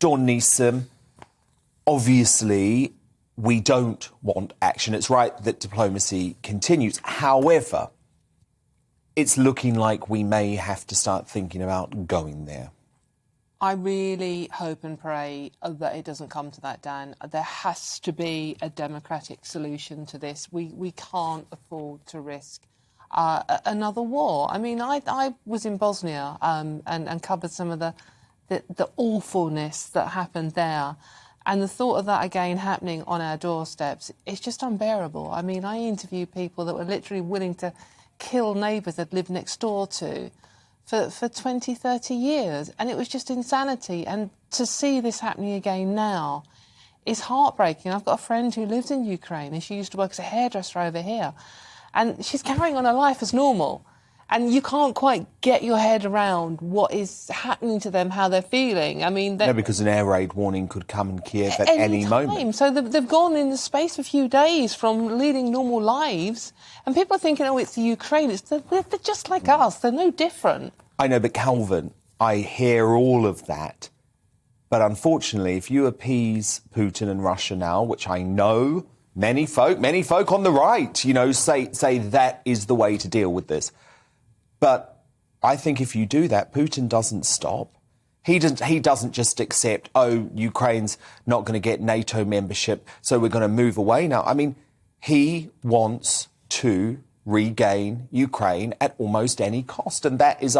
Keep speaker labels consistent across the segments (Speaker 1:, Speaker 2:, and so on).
Speaker 1: Dawn Neeson, obviously, we don't want action. It's right that diplomacy continues. However, it's looking like we may have to start thinking about going there.
Speaker 2: I really hope and pray that it doesn't come to that, Dan. There has to be a democratic solution to this. We can't afford to risk another war. I mean, I was in Bosnia and covered some of the awfulness that happened there. And the thought of that again happening on our doorsteps is just unbearable. I mean, I interviewed people that were literally willing to kill neighbours they'd lived next door to for 20, 30 years. And it was just insanity. And to see this happening again now is heartbreaking. I've got a friend who lives in Ukraine and she used to work as a hairdresser over here. And she's carrying on her life as normal. And you can't quite get your head around what is happening to them, how they're feeling. I mean...
Speaker 1: No, because an air raid warning could come in Kiev at any moment.
Speaker 2: So they've gone in the space of a few days from leading normal lives. And people are thinking, oh, it's the Ukraine. They're just like us. They're no different.
Speaker 1: I know, but Calvin, I hear all of that. But unfortunately, if you appease Putin and Russia now, which I know many folk on the right, you know, say that is the way to deal with this. But I think if you do that, Putin doesn't stop. He doesn't just accept, oh, Ukraine's not going to get NATO membership, so we're going to move away now. I mean, he wants to regain Ukraine at almost any cost, and that is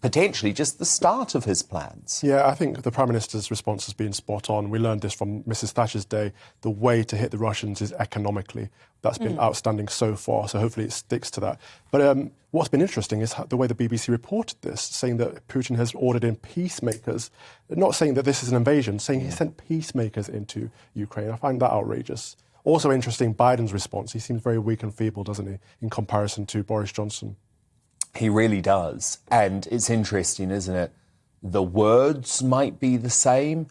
Speaker 1: potentially just the start of his plans.
Speaker 3: Yeah, I think the Prime Minister's response has been spot on. We learned this from Mrs Thatcher's day. The way to hit the Russians is economically. That's been outstanding so far, so hopefully it sticks to that. But what's been interesting is the way the BBC reported this, saying that Putin has ordered in peacemakers, not saying that this is an invasion, saying he sent peacemakers into Ukraine. I find that outrageous. Also interesting, Biden's response. He seems very weak and feeble, doesn't he, in comparison to Boris Johnson?
Speaker 1: He really does. And it's interesting, isn't it? The words might be the same,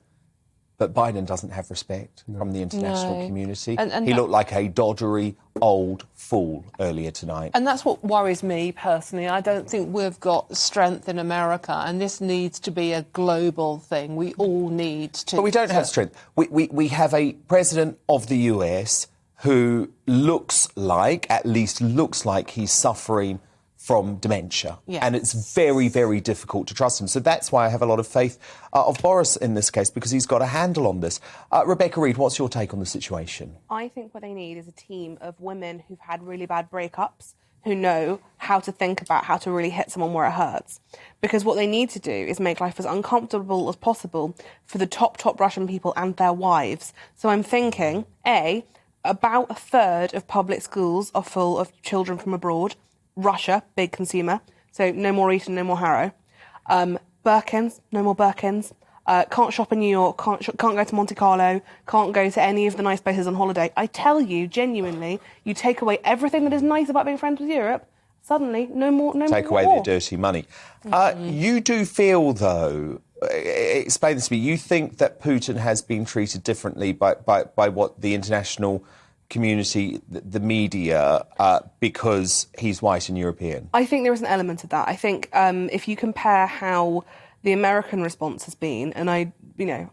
Speaker 1: but Biden doesn't have respect from the international community. And he looked like a doddery old fool earlier tonight.
Speaker 2: And that's what worries me personally. I don't think we've got strength in America, and this needs to be a global thing. We all need to...
Speaker 1: But we don't have strength. We have a president of the US who at least looks like he's suffering from dementia.
Speaker 2: Yes.
Speaker 1: And it's very, very difficult to trust him. So that's why I have a lot of faith of Boris in this case, because he's got a handle on this. Rebecca Reid, what's your take on the situation?
Speaker 4: I think what they need is a team of women who've had really bad breakups, who know how to think about how to really hit someone where it hurts. Because what they need to do is make life as uncomfortable as possible for the top Russian people and their wives. So I'm thinking, about a third of public schools are full of children from abroad. Russia, big consumer, so no more Eton, no more Harrow. Birkins, no more Birkins. Can't shop in New York, can't go to Monte Carlo, can't go to any of the nice places on holiday. I tell you, genuinely, you take away everything that is nice about being friends with Europe, suddenly, no more
Speaker 1: Take away the dirty money. You do feel, though, explain this to me, you think that Putin has been treated differently by what the international community, the media, because he's white and European?
Speaker 4: I think there is an element of that. I think if you compare how the American response has been, and I didn't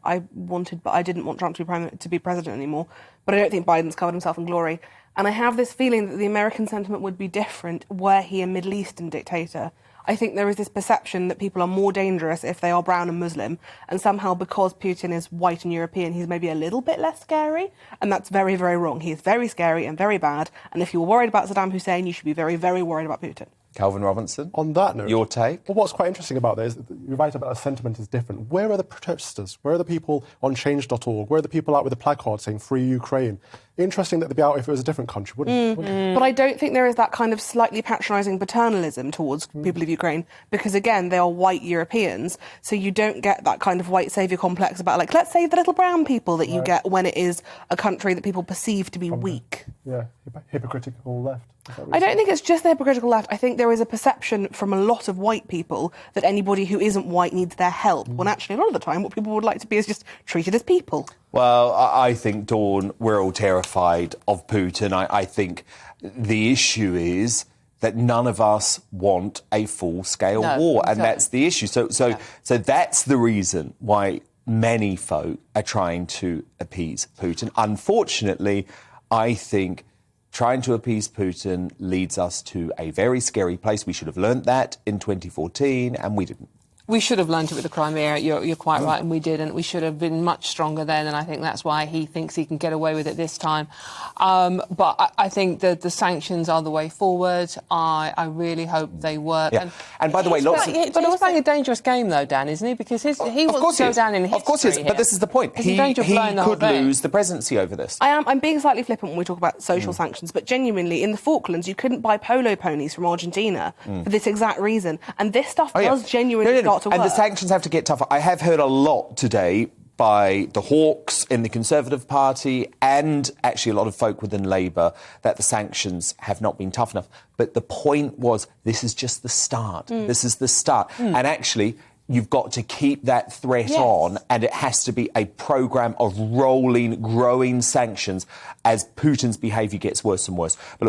Speaker 4: want Trump to be president anymore, but I don't think Biden's covered himself in glory. And I have this feeling that the American sentiment would be different were he a Middle Eastern dictator. I think there is this perception that people are more dangerous if they are brown and Muslim, and somehow because Putin is white and European, he's maybe a little bit less scary, and that's very, very wrong. He is very scary and very bad, and if you're worried about Saddam Hussein, you should be very, very worried about Putin.
Speaker 1: Calvin Robinson?
Speaker 3: On that note...
Speaker 1: Your take?
Speaker 3: Well, what's quite interesting about this, you're right about the sentiment is different. Where are the protesters? Where are the people on change.org? Where are the people out with the placards saying Free Ukraine? Interesting that they'd be out if it was a different country, wouldn't it?
Speaker 4: But I don't think there is that kind of slightly patronising paternalism towards people of Ukraine, because, again, they are white Europeans, so you don't get that kind of white saviour complex about, like, let's save the little brown people that you get when it is a country that people perceive to be weak.
Speaker 3: Yeah, hypocritical left.
Speaker 4: I don't think it's just the hypocritical left. I think there is a perception from a lot of white people that anybody who isn't white needs their help, when actually a lot of the time what people would like to be is just treated as people.
Speaker 1: Well, I think, Dawn, we're all terrified of Putin. I think the issue is that none of us want a full-scale war, and that's the issue. So that's the reason why many folk are trying to appease Putin. Unfortunately, I think trying to appease Putin leads us to a very scary place. We should have learnt that in 2014, and we didn't.
Speaker 2: We should have learned it with the Crimea. You're quite right, and we didn't. We should have been much stronger then, and I think that's why he thinks he can get away with it this time. But I think that the sanctions are the way forward. I really hope they work.
Speaker 1: Yeah. And by the way, lots of...
Speaker 2: He's playing a dangerous game, though, Dan, isn't he? Because he wants to go down in history.
Speaker 1: Of course he is, but this is the point. He could lose the presidency over this.
Speaker 4: I'm being slightly flippant when we talk about social sanctions, but genuinely, in the Falklands, you couldn't buy polo ponies from Argentina for this exact reason. And this stuff does genuinely start to work.
Speaker 1: And the sanctions have to get tougher. I have heard a lot today by the hawks in the Conservative Party and actually a lot of folk within Labour that the sanctions have not been tough enough. But the point was, this is just the start. This is the start. And actually, you've got to keep that threat on, and it has to be a programme of rolling, growing sanctions as Putin's behaviour gets worse and worse. But